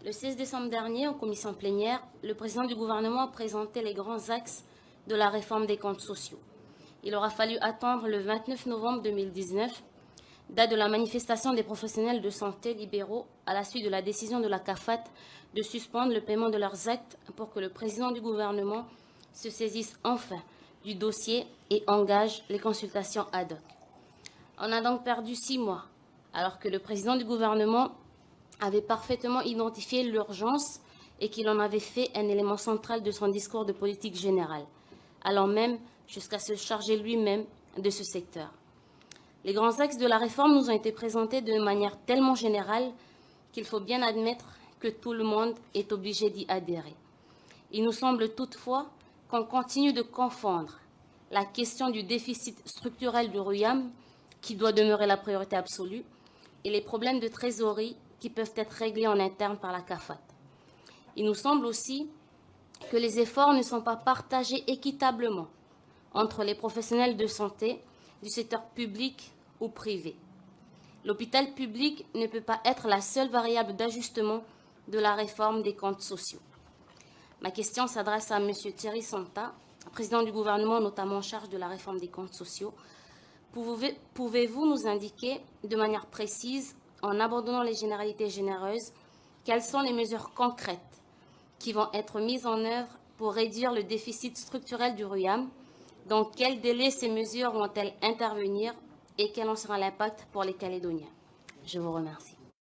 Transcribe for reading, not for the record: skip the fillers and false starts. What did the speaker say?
Le 16 décembre dernier, en commission plénière, le président du gouvernement a présenté les grands axes de la réforme des comptes sociaux. Il aura fallu attendre le 29 novembre 2019, date de la manifestation des professionnels de santé libéraux à la suite de la décision de la CAFAT de suspendre le paiement de leurs actes pour que le président du gouvernement se saisisse enfin du dossier et engage les consultations ad hoc. On a donc perdu 6 mois, alors que le président du gouvernement avait parfaitement identifié l'urgence et qu'il en avait fait un élément central de son discours de politique générale, allant même jusqu'à se charger lui-même de ce secteur. Les grands axes de la réforme nous ont été présentés de manière tellement générale qu'il faut bien admettre que tout le monde est obligé d'y adhérer. Il nous semble toutefois qu'on continue de confondre la question du déficit structurel du RUAM, qui doit demeurer la priorité absolue, et les problèmes de trésorerie qui peuvent être réglés en interne par la CAFAT. Il nous semble aussi que les efforts ne sont pas partagés équitablement entre les professionnels de santé du secteur public ou privé. L'hôpital public ne peut pas être la seule variable d'ajustement de la réforme des comptes sociaux. Ma question s'adresse à M. Thierry Santa, président du gouvernement, notamment en charge de la réforme des comptes sociaux. Pouvez-vous nous indiquer de manière précise, en abandonnant les généralités généreuses, quelles sont les mesures concrètes qui vont être mises en œuvre pour réduire le déficit structurel du RUAM? Dans quel délai ces mesures vont-elles intervenir et quel en sera l'impact pour les Calédoniens? Je vous remercie.